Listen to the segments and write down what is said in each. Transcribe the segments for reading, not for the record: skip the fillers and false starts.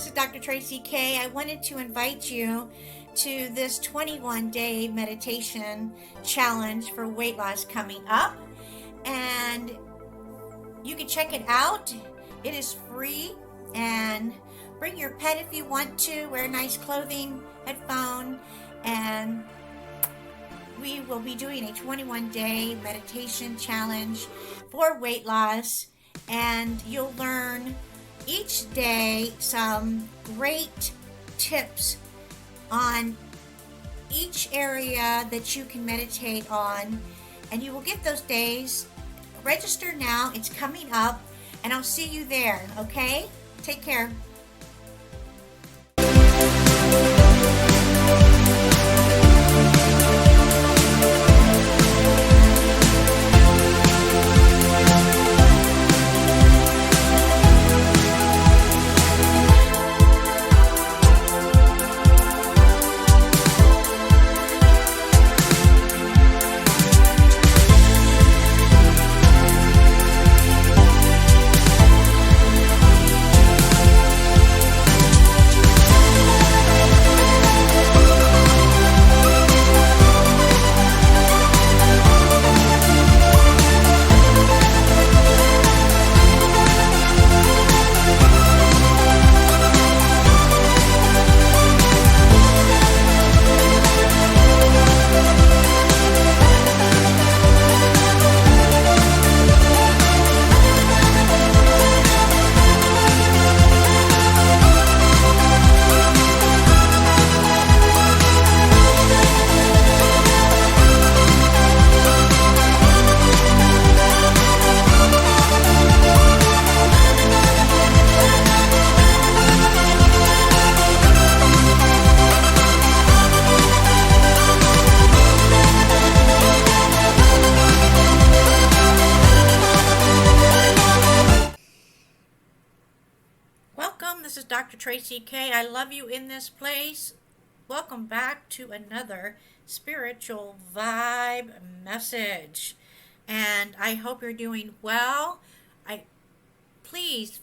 is Dr. Traci K. I wanted to invite you to this 21-day meditation challenge for weight loss coming up. And you can check it out. It is free, and bring your pet if you want to. Wear nice clothing, headphone, and we will be doing a 21-day meditation challenge for weight loss. And you'll learn each day some great tips on each area that you can meditate on, and you will get those days. Register now, it's coming up, and I'll see you there. Okay, take care. Welcome, this is Dr. Traci K. I love you in this place. Welcome back to another spiritual vibe message. And I hope you're doing well. Please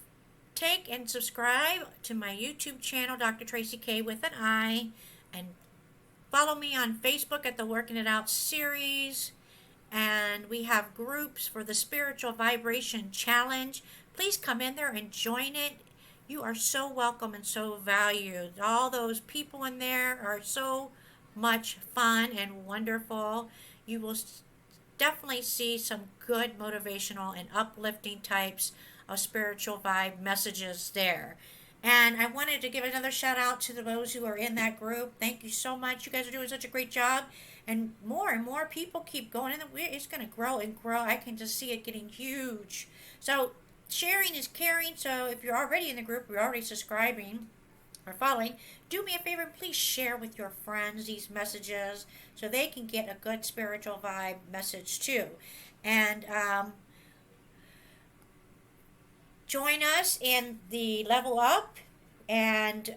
take and subscribe to my YouTube channel, Dr. Traci K with an I, and follow me on Facebook at the Working It Out series. And we have groups for the Spiritual Vibration Challenge. Please come in there and join it. You are so welcome and so valued. All those people in there are so much fun and wonderful. You will definitely see some good motivational and uplifting types of spiritual vibe messages there. And I wanted to give another shout out to those who are in that group. Thank you so much. You guys are doing such a great job. And more people keep going in. It's going to grow and grow. I can just see it getting huge. So sharing is caring. So if you're already in the group, you're already subscribing or following, do me a favor and please share with your friends these messages so they can get a good spiritual vibe message too. And join us in the Level Up, and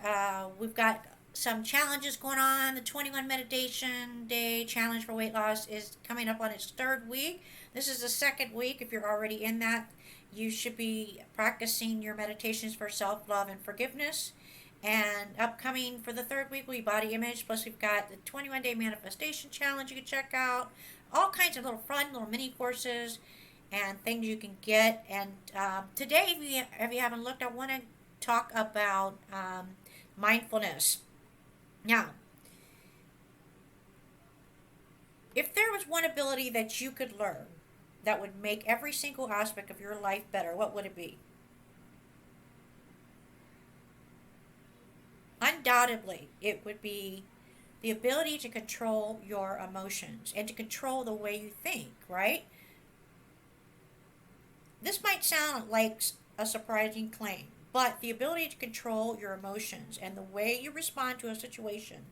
we've got some challenges going on. The 21 meditation day challenge for weight loss is coming up on its third week. This is the second week. If you're already in that, you should be practicing your meditations for self-love and forgiveness. And upcoming for the third week will be body image. Plus we've got the 21-day manifestation challenge you can check out. All kinds of little fun little mini courses and things you can get. And today, if you haven't looked, I want to talk about mindfulness. Now, if there was one ability that you could learn that would make every single aspect of your life better, what would it be? Undoubtedly, it would be the ability to control your emotions and to control the way you think, right? This might sound like a surprising claim, but the ability to control your emotions and the way you respond to a situation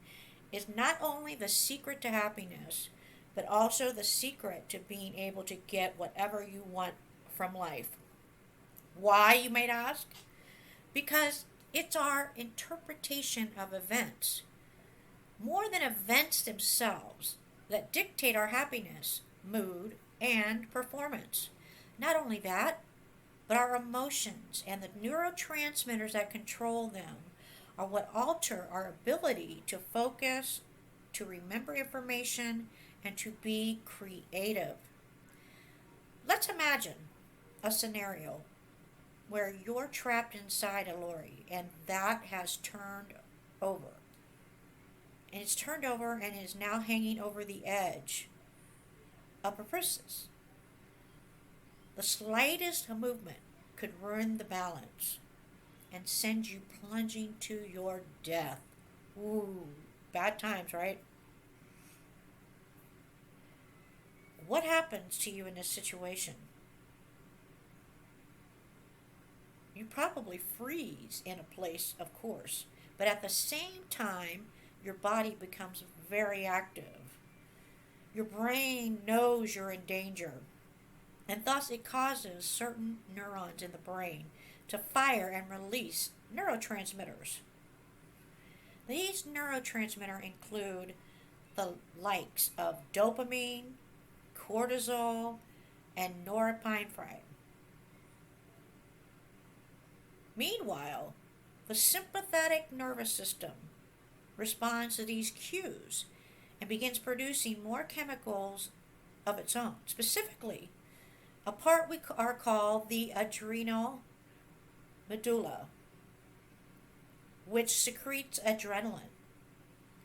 is not only the secret to happiness, but also the secret to being able to get whatever you want from life. Why, you might ask? Because it's our interpretation of events, more than events themselves, that dictate our happiness, mood, and performance. Not only that, but our emotions and the neurotransmitters that control them are what alter our ability to focus, to remember information, and to be creative. Let's imagine a scenario where you're trapped inside a lorry and that has turned over. And it's turned over and is now hanging over the edge of a precipice. The slightest movement could ruin the balance and send you plunging to your death. Ooh, bad times, right? What happens to you in this situation? You probably freeze in a place, of course, but at the same time, your body becomes very active. Your brain knows you're in danger, and thus it causes certain neurons in the brain to fire and release neurotransmitters. These neurotransmitters include the likes of dopamine, cortisol, and norepinephrine. Meanwhile, the sympathetic nervous system responds to these cues and begins producing more chemicals of its own. Specifically, a part we are called the adrenal medulla, which secretes adrenaline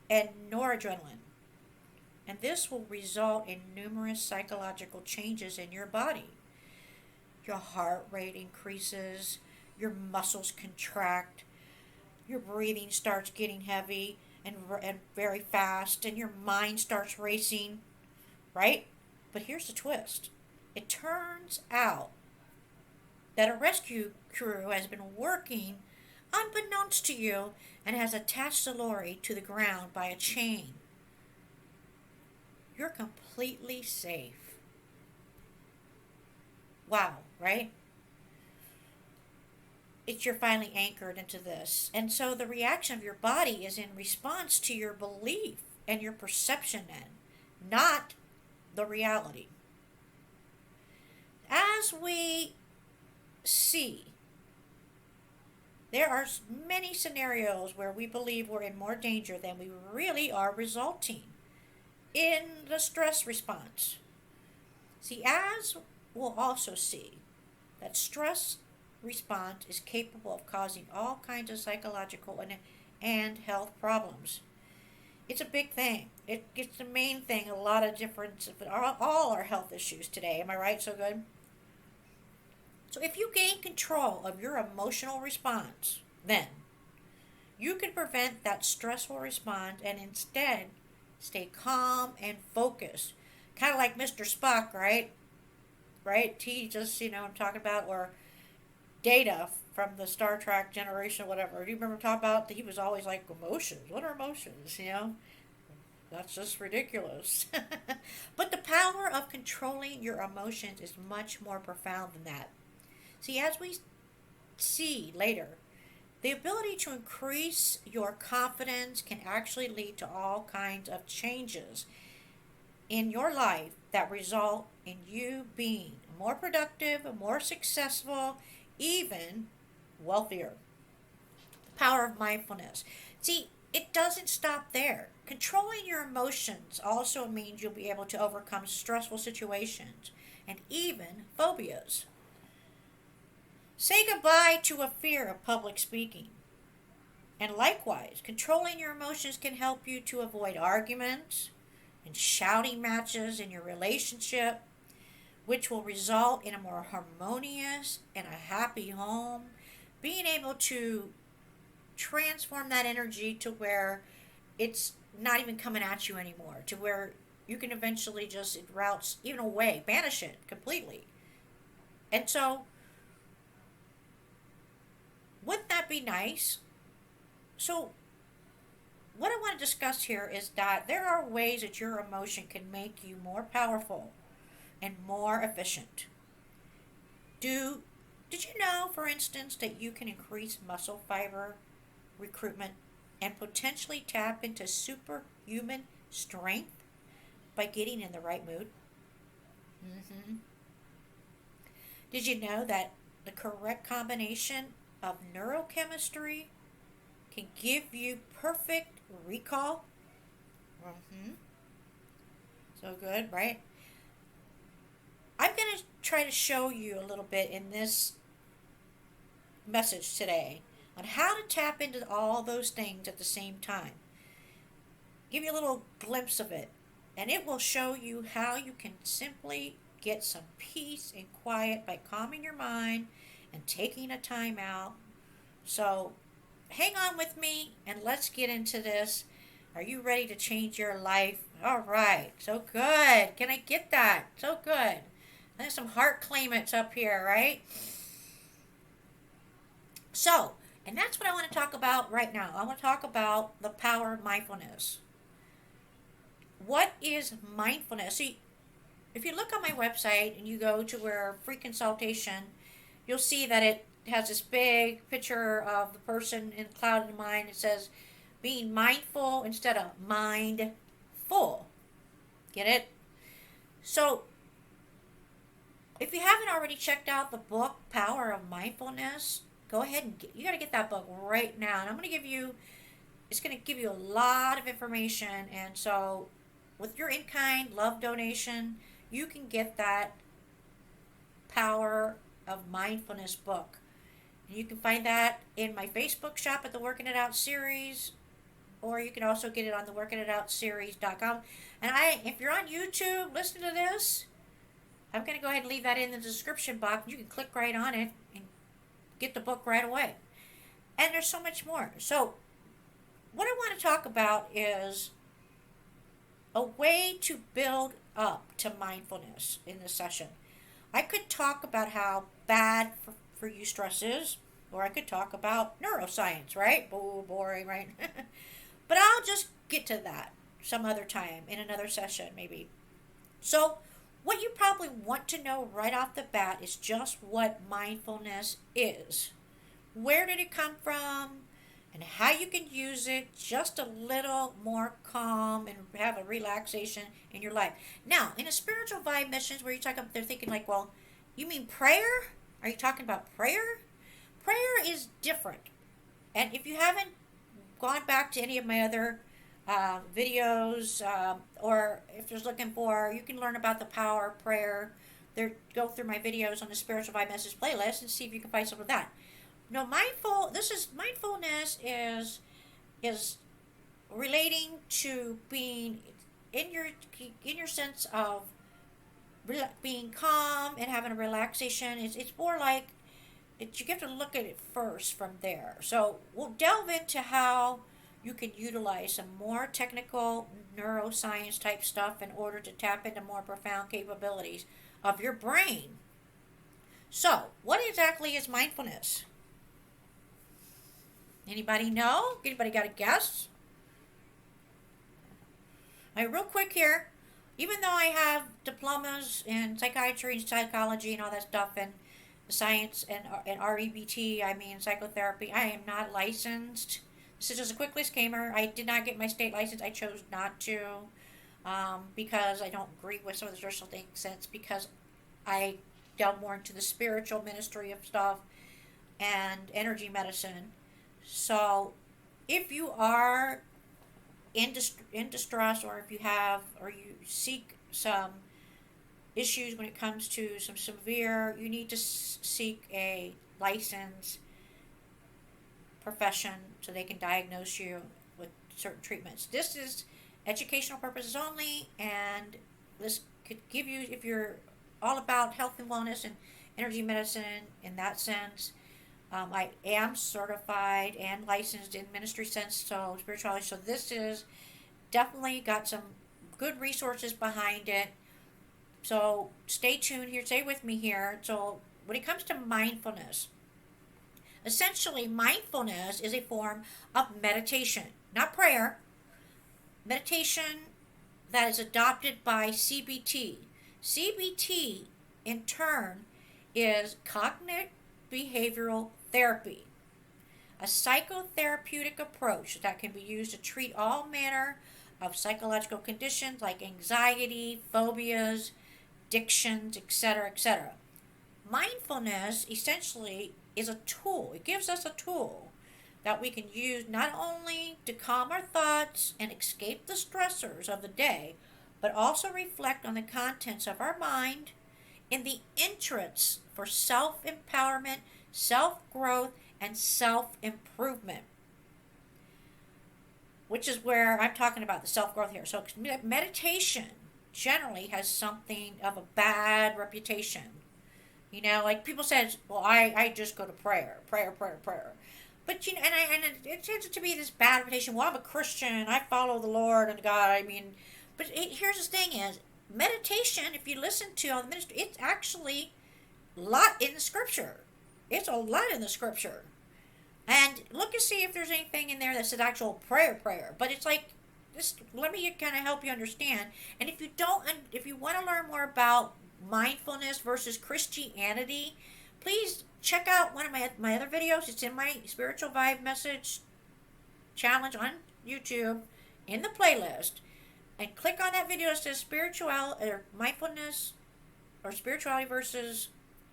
and noradrenaline. And this will result in numerous psychological changes in your body. Your heart rate increases, your muscles contract, your breathing starts getting heavy and very fast, and your mind starts racing, right? But here's the twist. It turns out that a rescue crew has been working unbeknownst to you and has attached the lorry to the ground by a chain. You're completely safe. Wow, right? You're finally anchored into this. And so the reaction of your body is in response to your belief and your perception then, not the reality. As we see, there are many scenarios where we believe we're in more danger than we really are, resulting in the stress response. See, as we'll also see, that stress response is capable of causing all kinds of psychological and health problems. It's a big thing. It's the main thing. A lot of different, all our health issues today. Am I right? So good. So if you gain control of your emotional response, then you can prevent that stressful response and instead stay calm and focused. Kind of like Mr. Spock, right? Right? He just, I'm talking about, or Data from the Star Trek generation, whatever. Do you remember talking about that he was always like, emotions? What are emotions? That's just ridiculous. But the power of controlling your emotions is much more profound than that. See, as we see later, the ability to increase your confidence can actually lead to all kinds of changes in your life that result in you being more productive, more successful, even wealthier. The power of mindfulness. See, it doesn't stop there. Controlling your emotions also means you'll be able to overcome stressful situations and even phobias. Say goodbye to a fear of public speaking. And likewise, controlling your emotions can help you to avoid arguments and shouting matches in your relationship, which will result in a more harmonious and a happy home. Being able to transform that energy to where it's not even coming at you anymore, to where you can eventually just, it routes even away, banish it completely. And so, wouldn't that be nice? So, what I want to discuss here is that there are ways that your emotion can make you more powerful and more efficient. Did you know, for instance, that you can increase muscle fiber recruitment and potentially tap into superhuman strength by getting in the right mood? Did you know that the correct combination of neurochemistry can give you perfect recall. Mm-hmm. So good, right? I'm going to try to show you a little bit in this message today on how to tap into all those things at the same time. Give you a little glimpse of it, and it will show you how you can simply get some peace and quiet by calming your mind and taking a time out. So hang on with me and let's get into this. Are you ready to change your life? All right, so good. Can I get that? So good. There's some heart claimants up here, right? So, and that's what I want to talk about right now. I want to talk about the power of mindfulness. What is mindfulness? See, if you look on my website and you go to where free consultation, you'll see that it has this big picture of the person in cloud in mind. It says being mindful instead of mindful. Get it? So, if you haven't already checked out the book Power of Mindfulness, go ahead and you got to get that book right now. And I'm going to give you, it's going to give you a lot of information. And so, with your in-kind love donation, you can get that Power of Mindfulness book. And you can find that in my Facebook shop at the Working It Out series, or you can also get it on the workingitoutseries.com. And if you're on YouTube, listen to this. I'm going to go ahead and leave that in the description box. You can click right on it and get the book right away. And there's so much more. So, what I want to talk about is a way to build up to mindfulness in this session. I could talk about how bad for you stress is, or I could talk about neuroscience, right? Oh, boring, right? But I'll just get to that some other time in another session, maybe. So, what you probably want to know right off the bat is just what mindfulness is. Where did it come from? And how you can use it just a little more calm and have a relaxation in your life. Now, in a spiritual vibe missions where you talk up, they're thinking like, well, you mean prayer? Are you talking about prayer? Prayer is different. And if you haven't gone back to any of my other videos, or if you're looking for, you can learn about the power of prayer. Go through my videos on the Spiritual Vibe Message playlist and see if you can find some of that. No, mindfulness is relating to being in your sense of being calm and having a relaxation. It's more like you have to look at it first from there. So we'll delve into how you can utilize some more technical neuroscience type stuff in order to tap into more profound capabilities of your brain. So, what exactly is mindfulness? Anybody know? Anybody got a guess? All right, real quick here. Even though I have diplomas in psychiatry and psychology and all that stuff and science and REBT, I mean psychotherapy, I am not licensed. This is just a quick disclaimer. I did not get my state license. I chose not to because I don't agree with some of the social things, because I delve more into the spiritual ministry of stuff and energy medicine. So if you are in distress, or if you seek some issues when it comes to some severe, you need to seek a license profession so they can diagnose you with certain treatments. This is educational purposes only, and this could give you, if you're all about health and wellness and energy medicine in that sense. I am certified and licensed in ministry sense, so spirituality. So this is definitely got some good resources behind it. So stay tuned here, stay with me here. So when it comes to mindfulness, essentially, mindfulness is a form of meditation, not prayer. Meditation that is adopted by CBT. CBT, in turn, is cognitive behavioral therapy, a psychotherapeutic approach that can be used to treat all manner of psychological conditions like anxiety, phobias, addictions, etc., etc. Mindfulness essentially is a tool. It gives us a tool that we can use not only to calm our thoughts and escape the stressors of the day, but also reflect on the contents of our mind in the interests for self empowerment, self growth, and self improvement, which is where I'm talking about the self growth here. So, meditation generally has something of a bad reputation. Like people said, well, I just go to prayer. But it tends to be this bad reputation. Well, I'm a Christian. I follow the Lord and God. But here's the thing: is meditation. If you listen to on the ministry, it's actually a lot in the Scripture. It's a lot in the Scripture. And look and see if there's anything in there that says actual prayer. But it's like, this. Let me kind of help you understand. And if you want to learn more about mindfulness versus Christianity, please check out one of my other videos. It's in my Spiritual Vibe Message Challenge on YouTube in the playlist. And click on that video that says spirituality or mindfulness or spirituality versus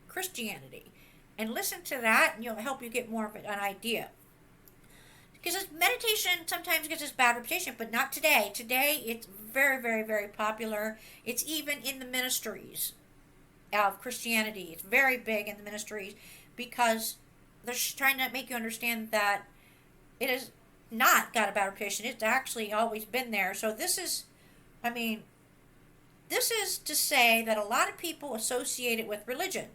Christianity. And listen to that, and it'll help you get more of an idea. Because meditation sometimes gets this bad reputation, but not today. Today, it's very, very, very popular. It's even in the ministries of Christianity. It's very big in the ministries because they're trying to make you understand that it has not got a bad reputation. It's actually always been there. So this is to say that a lot of people associate it with religion,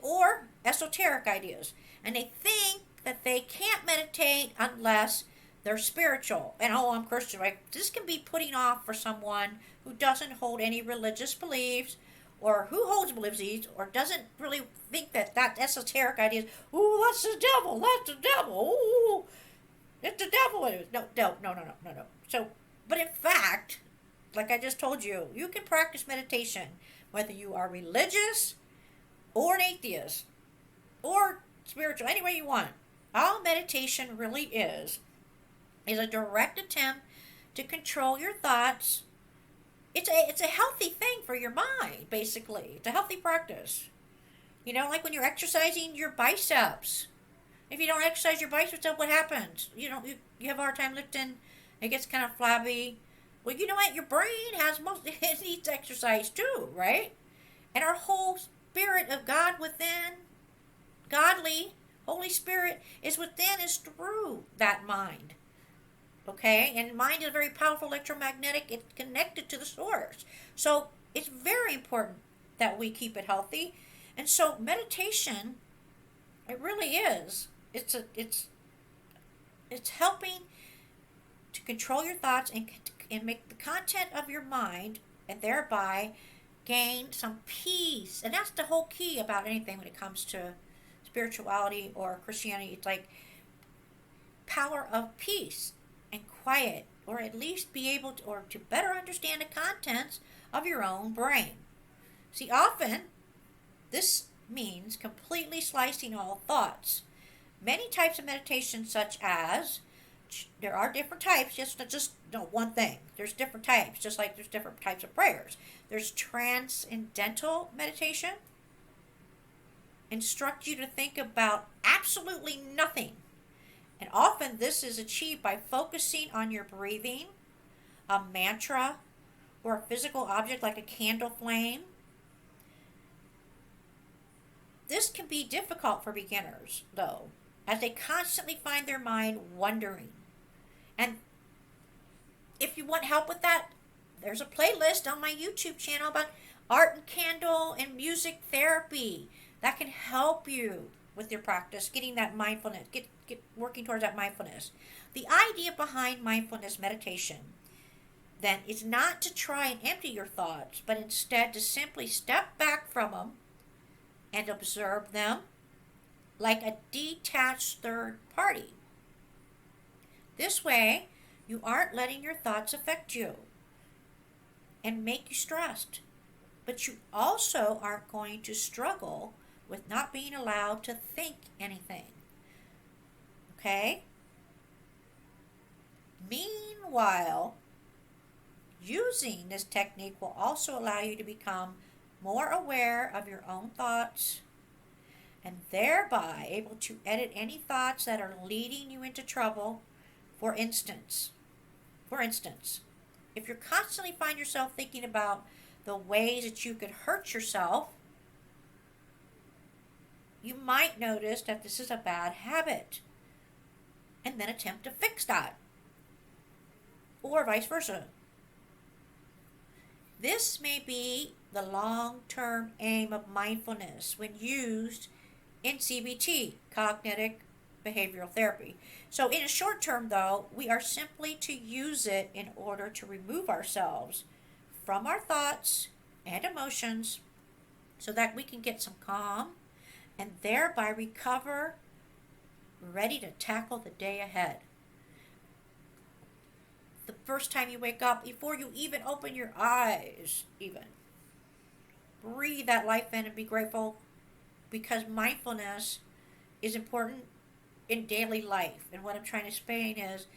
or esoteric ideas, and they think that they can't meditate unless they're spiritual. And I'm Christian, right? This can be putting off for someone who doesn't hold any religious beliefs, or who holds beliefs, or doesn't really think that esoteric idea is, ooh, that's the devil, ooh, it's the devil. No. So, but in fact, like I just told you, you can practice meditation whether you are religious or an atheist or spiritual, any way you want. All meditation really is a direct attempt to control your thoughts. It's a healthy thing for your mind, basically. It's a healthy practice. Like when you're exercising your biceps. If you don't exercise your biceps, what happens? You have a hard time lifting. It gets kind of flabby. Well, you know what? Your brain it needs exercise too, right? And our whole spirit of God within, godly, Holy Spirit is through that mind. Okay? And mind is very powerful electromagnetic. It's connected to the source. So it's very important that we keep it healthy. And so meditation, it really is. It's helping to control your thoughts and make the content of your mind, and thereby gain some peace. And that's the whole key about anything when it comes to spirituality or Christianity. It's like power of peace and quiet, or at least be able to better understand the contents of your own brain. See, often this means completely slicing all thoughts. Many types of meditation, such as, there are different types, just one thing. There's different types, just like there's different types of prayers. There's transcendental meditation. Instruct you to think about absolutely nothing. And often this is achieved by focusing on your breathing, a mantra, or a physical object like a candle flame. This can be difficult for beginners, though, as they constantly find their mind wandering. And if you want help with that, there's a playlist on my YouTube channel about art and candle and music therapy that can help you with your practice, getting that mindfulness, get working towards that mindfulness. The idea behind mindfulness meditation, then, is not to try and empty your thoughts, but instead to simply step back from them and observe them like a detached third party. This way, you aren't letting your thoughts affect you and make you stressed. But you also aren't going to struggle with not being allowed to think anything. Okay? Meanwhile, using this technique will also allow you to become more aware of your own thoughts and thereby able to edit any thoughts that are leading you into trouble. For instance, if you constantly find yourself thinking about the ways that you could hurt yourself, you might notice that this is a bad habit and then attempt to fix that, or vice versa. This may be the long term aim of mindfulness when used in CBT, cognitive behavioral therapy. So, in a short term, though, we are simply to use it in order to remove ourselves from our thoughts and emotions so that we can get some calm and thereby recover, ready to tackle the day ahead. The first time you wake up, before you even open your eyes, even breathe that life in and be grateful, because mindfulness is important in daily life. And what I'm trying to explain is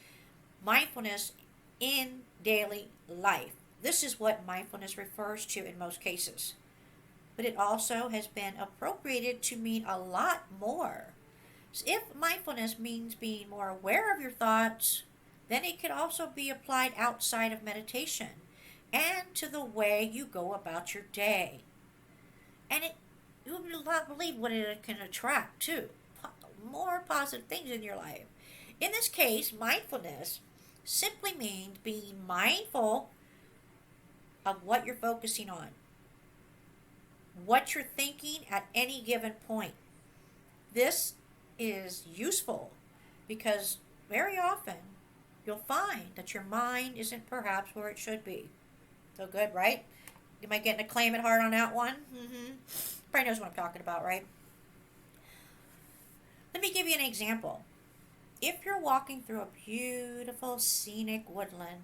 mindfulness in daily life. This is what mindfulness refers to in most cases. But it also has been appropriated to mean a lot more. So if mindfulness means being more aware of your thoughts, then it could also be applied outside of meditation and to the way you go about your day. And you will not believe what it can attract too. More positive things in your life. In this case, mindfulness simply means being mindful of what you're focusing on, what you're thinking at any given point. This is useful because very often you'll find that your mind isn't perhaps where it should be. So good, right? Am I getting a claim it hard on that one? Probably knows what I'm talking about, right? Let me give you an example. If you're walking through a beautiful scenic woodland,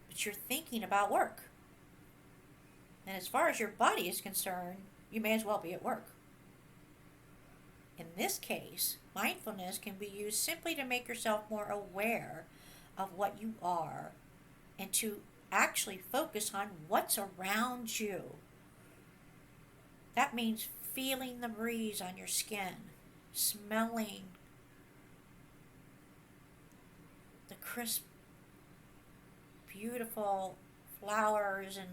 but you're thinking about work, and as far as your body is concerned, you may as well be at work. In this case, mindfulness can be used simply to make yourself more aware of what you are and to actually focus on what's around you. That means feeling the breeze on your skin, smelling the crisp, beautiful flowers and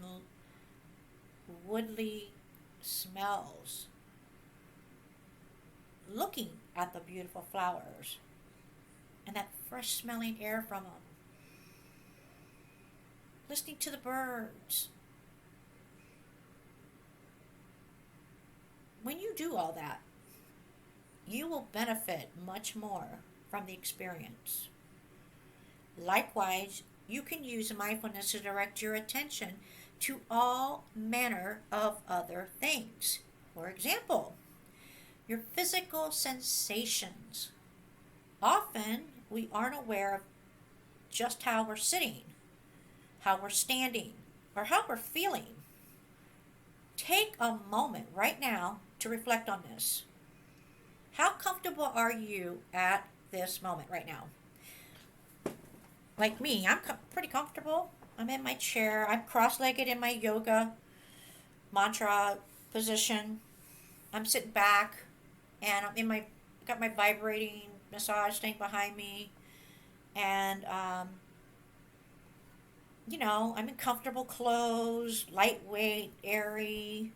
woodly smells, looking at the beautiful flowers and that fresh smelling air from them, listening to the birds. When you do all that, you will benefit much more from the experience. Likewise, you can use mindfulness to direct your attention to all manner of other things. For example, your physical sensations. Often, we aren't aware of just how we're sitting, how we're standing, or how we're feeling. Take a moment right now to reflect on this. How comfortable are you at this moment right now? Like me, I'm pretty comfortable. I'm in my chair. I'm cross-legged in my yoga mantra position. I'm sitting back, and got my vibrating massage thing behind me, and I'm in comfortable clothes, lightweight, airy.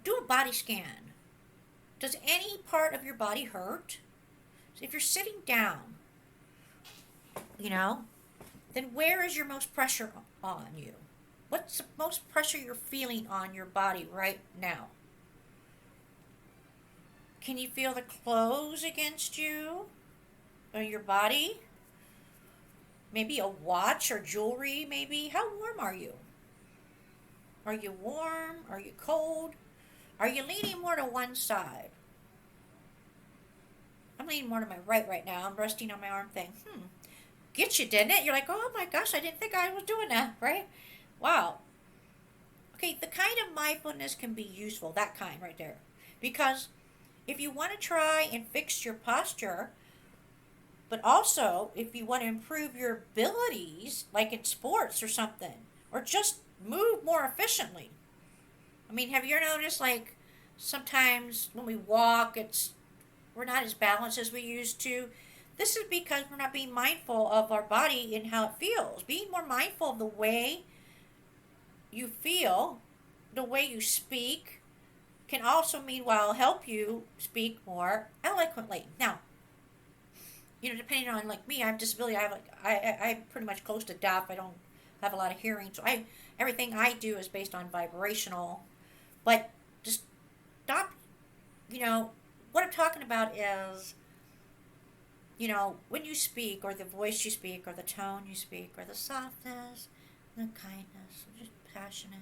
Do a body scan. Does any part of your body hurt? So if you're sitting down, then where is your most pressure on you? What's the most pressure you're feeling on your body right now? Can you feel the clothes against you or your body? Maybe a watch or jewelry, maybe. How warm are you? Are you warm? Are you cold? Are you leaning more to one side? I'm leaning more to my right now. I'm resting on my arm thing. Get you, didn't it? You're like, oh my gosh, I didn't think I was doing that, right? Wow. Okay, the kind of mindfulness can be useful, that kind right there. Because if you want to try and fix your posture, but also if you want to improve your abilities, like in sports or something, or just move more efficiently. I mean, have you ever noticed, like, sometimes when we walk, we're not as balanced as we used to? This is because we're not being mindful of our body and how it feels. Being more mindful of the way you feel, the way you speak, can also meanwhile help you speak more eloquently. Now, depending on, like me, I have disability. I have I'm pretty much close to deaf. I don't have a lot of hearing, so I everything I do is based on vibrational. But just stop. What I'm talking about is, when you speak, or the voice you speak, or the tone you speak, or the softness, the kindness, or just passionate.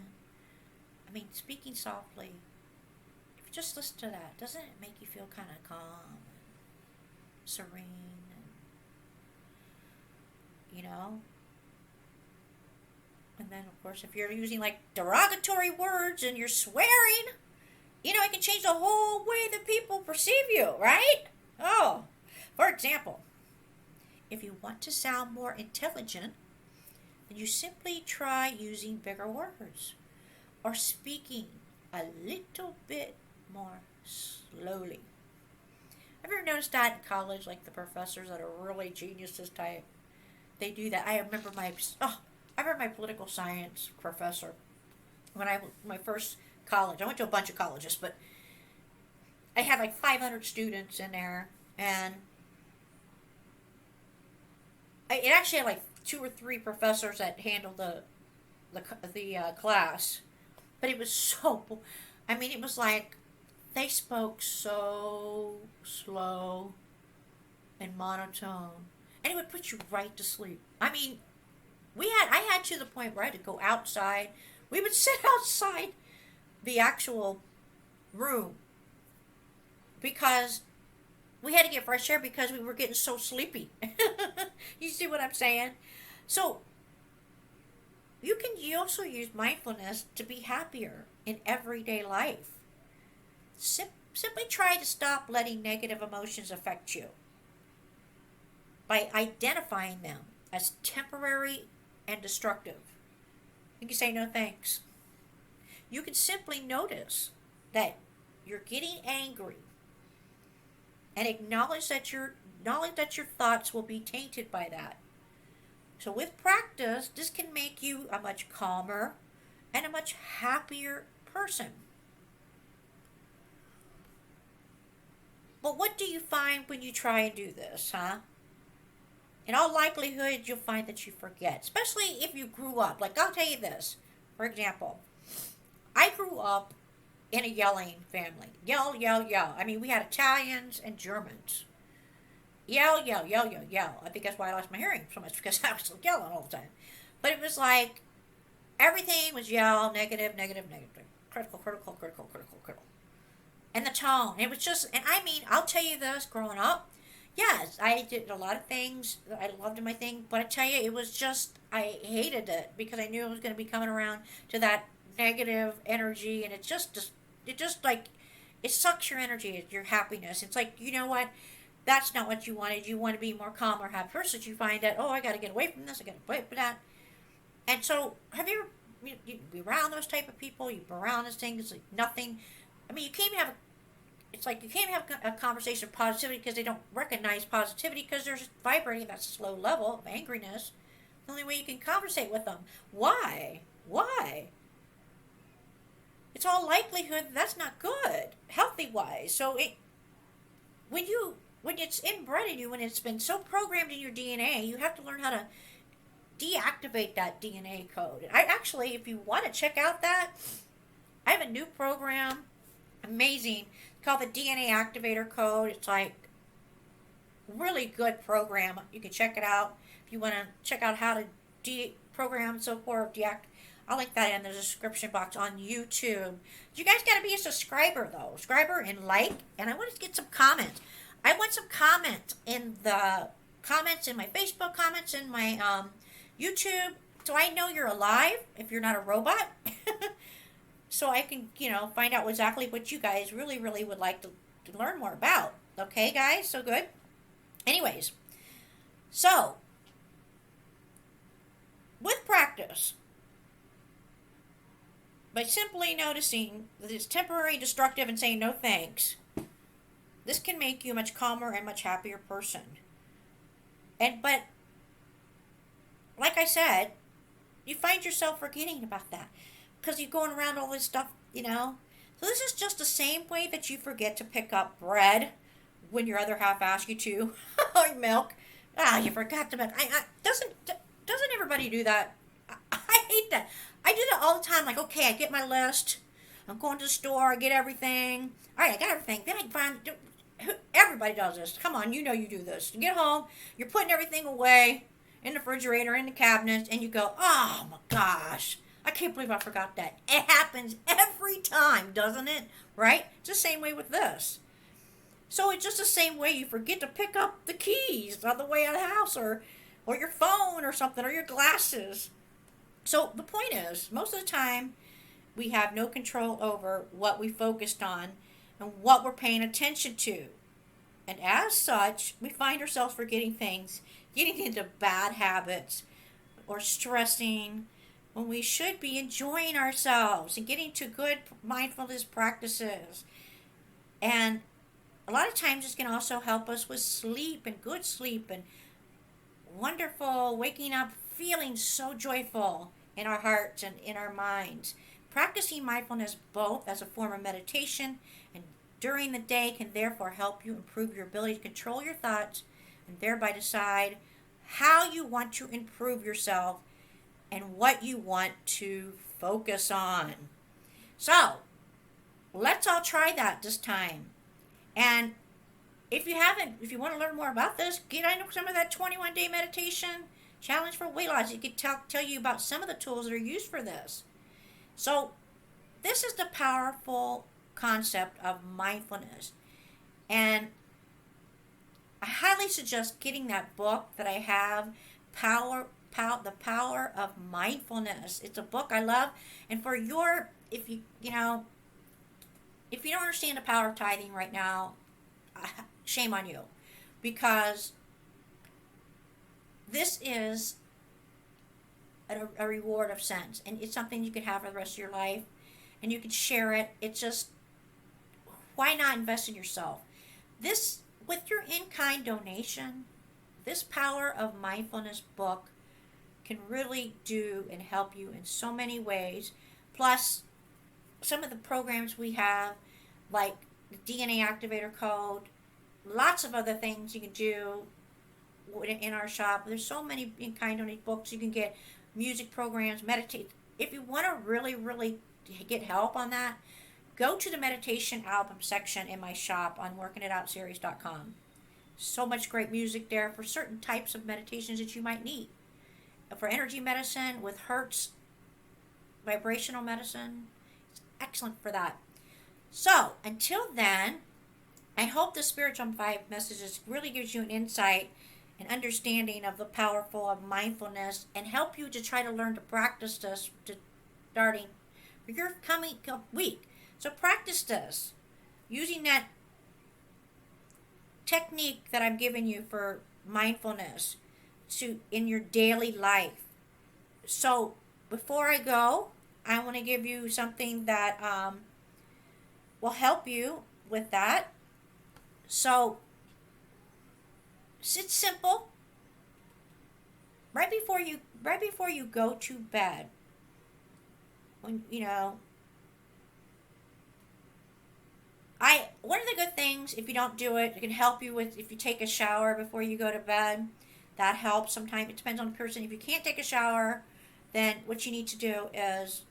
I mean, speaking softly. If you just listen to that, doesn't it make you feel kind of calm, and serene, and. And then, of course, if you're using like derogatory words and you're swearing, it can change the whole way that people perceive you, right? Oh, for example, if you want to sound more intelligent, then you simply try using bigger words or speaking a little bit more slowly. Have you ever noticed that in college, like the professors that are really geniuses type, they do that? I remember my political science professor when my first college. I went to a bunch of colleges, but I had like 500 students in there, and it actually had like two or three professors that handled the class, but it was so. I mean, it was like they spoke so slow and monotone, and it would put you right to sleep. I mean, I had to the point where I had to go outside. We would sit outside the actual room because we had to get fresh air because we were getting so sleepy. You see what I'm saying? So you also use mindfulness to be happier in everyday life. Simply try to stop letting negative emotions affect you by identifying them as temporary and destructive. You can say no thanks. You can simply notice that you're getting angry and acknowledge that your thoughts will be tainted by that. So with practice, this can make you a much calmer and a much happier person. But what do you find when you try and do this, huh? In all likelihood, you'll find that you forget, especially if you grew up. Like, I'll tell you this. For example, I grew up in a yelling family. Yell, yell, yell. I mean, we had Italians and Germans. Yell, yell, yell, yell, yell. I think that's why I lost my hearing so much, because I was yelling all the time. But it was like everything was yell, negative, negative, negative, critical, critical, critical, critical, critical. And the tone. It was just, and I mean, I'll tell you this, growing up, yes, I did a lot of things that I loved in my thing, but I tell you, it was just, I hated it because I knew it was going to be coming around to that negative energy, and it just like, it sucks your energy, your happiness. It's like, you know what? That's not what you wanted. You want to be more calm or happy person. You find that, oh, I got to get away from this, I got to get away from that. And so, have you ever, you be around those type of people, you be around this thing, it's like nothing. I mean, you can't even have it's like you can't have a conversation of positivity because they don't recognize positivity because they're vibrating that slow level of angriness. The only way you can conversate with them. Why? Why? It's all likelihood that's not good, healthy wise. So when it's inbred in you, when it's been so programmed in your DNA, you have to learn how to deactivate that DNA code. And I actually, if you want to check out that, I have a new program, amazing, called the DNA Activator Code. It's like really good program. You can check it out if you want to check out how to deprogram and so forth. I'll link that in the description box on YouTube. You guys got to be a subscriber though, subscriber and like. And I want to get some comments. I want some comments in the comments in my Facebook, comments in my YouTube, so I know you're alive if you're not a robot. So I can, find out exactly what you guys really, really would like to learn more about. Okay, guys? So good. Anyways, so with practice, by simply noticing that it's temporary, destructive, and saying no thanks, this can make you a much calmer and much happier person. But like I said, you find yourself forgetting about that because you're going around all this stuff. So this is just the same way that you forget to pick up bread when your other half asks you to, or milk. You forgot to milk. Doesn't everybody do that? I hate that. I do that all the time. Like, okay, I get my list. I'm going to the store. I get everything. All right, I got everything. Then I find everybody does this. Come on, you do this. You get home, you're putting everything away in the refrigerator, in the cabinets, and you go, oh my gosh, I can't believe I forgot that. It happens every time, doesn't it? Right? It's the same way with this. So it's just the same way you forget to pick up the keys on the way out of the house, or your phone or something, or your glasses. So the point is, most of the time, we have no control over what we focused on and what we're paying attention to. And as such, we find ourselves forgetting things, getting into bad habits, or stressing when we should be enjoying ourselves and getting to good mindfulness practices. And a lot of times this can also help us with sleep and good sleep and wonderful waking up feeling so joyful in our hearts and in our minds. Practicing mindfulness both as a form of meditation and during the day can therefore help you improve your ability to control your thoughts and thereby decide how you want to improve yourself and what you want to focus on. So, let's all try that this time. And if you want to learn more about this, get on some of that 21-day meditation challenge for weight loss. It could tell you about some of the tools that are used for this. So, this is the powerful concept of mindfulness. And I highly suggest getting that book that I have, The Power of Mindfulness. It's a book I love. And for if you don't understand the power of tithing right now, shame on you. Because this is a reward of sense. And it's something you can have for the rest of your life. And you can share it. It's just, why not invest in yourself? This, with your in-kind donation, this Power of Mindfulness book can really do and help you in so many ways. Plus, some of the programs we have, like the DNA Activator Code, lots of other things you can do in our shop. There's so many in-kind donate books you can get, music programs, meditate. If you want to really, really get help on that, go to the meditation album section in my shop on workingitoutseries.com. So much great music there for certain types of meditations that you might need. For energy medicine with Hertz vibrational medicine, it's excellent for that. So, until then, I hope the Spiritual Vibe messages really gives you an insight and understanding of the powerful of mindfulness and help you to try to learn to practice this starting for your coming week. So practice this using that technique that I'm giving you for mindfulness in your daily life. So before I go, I want to give you something that will help you with that. So it's simple. Right before you go to bed, when one of the good things, if you don't do it, it can help you with, if you take a shower before you go to bed, that helps. Sometimes it depends on the person. If you can't take a shower, then what you need to do is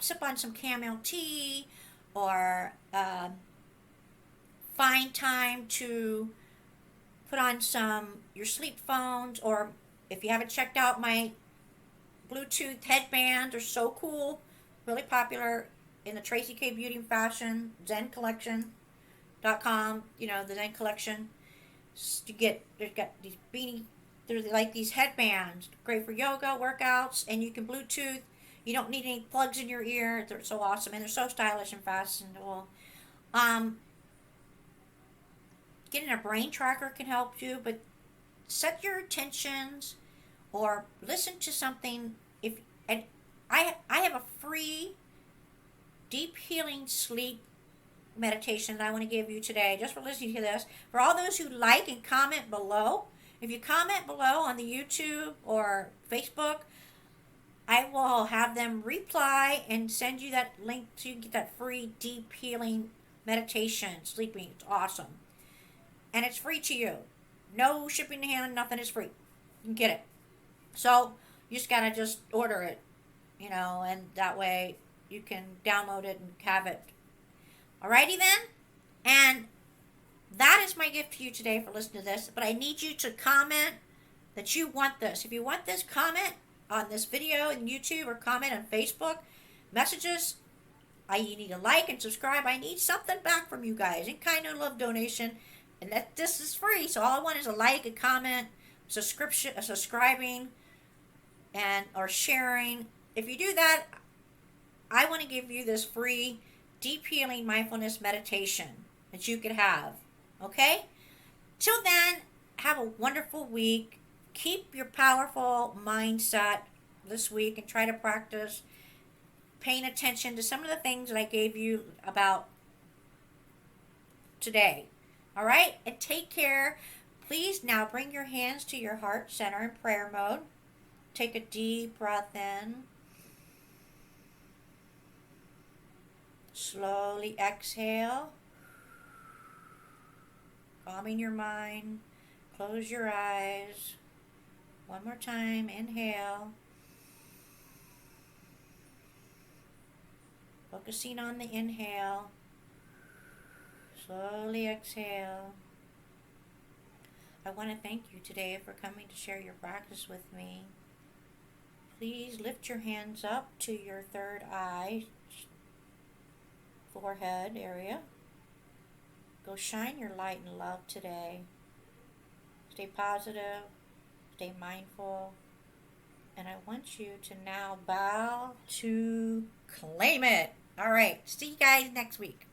sip on some chamomile tea, or find time to put on your sleep phones, or if you haven't checked out my Bluetooth headbands, they're so cool, really popular in the Traci K Beauty and Fashion Zen Collection.com, the Zen Collection. They've got these they're like these headbands, great for yoga, workouts, and you can Bluetooth. You don't need any plugs in your ear. They're so awesome, and they're so stylish and fashionable. Getting a brain tracker can help you, but set your intentions or listen to something. I have a free deep healing sleep meditation that I want to give you today, just for listening to this. For all those who like and comment below, if you comment below on the YouTube or Facebook, I will have them reply and send you that link so you can get that free deep healing meditation, sleeping. It's awesome. And it's free to you. No shipping and handling, nothing is free. You can get it. So you just gotta just order it, and that way you can download it and have it. Alrighty then? And that is my gift to you today for listening to this. But I need you to comment that you want this. If you want this, comment on this video on YouTube or comment on Facebook messages. You need to like and subscribe. I need something back from you guys. In kind of love donation. And this is free. So all I want is a like, a comment, subscribing, and or sharing. If you do that, I want to give you this free deep healing mindfulness meditation that you could have. Okay? Till then, have a wonderful week. Keep your powerful mindset this week and try to practice paying attention to some of the things that I gave you about today. All right? And take care. Please now bring your hands to your heart center in prayer mode. Take a deep breath in. Slowly exhale. Calming your mind. Close your eyes. One more time. Inhale. Focusing on the inhale. Slowly exhale. I want to thank you today for coming to share your practice with me. Please lift your hands up to your third eye, forehead area. Go shine your light and love today. Stay positive, stay mindful, and I want you to now bow to claim it. All right, see you guys next week.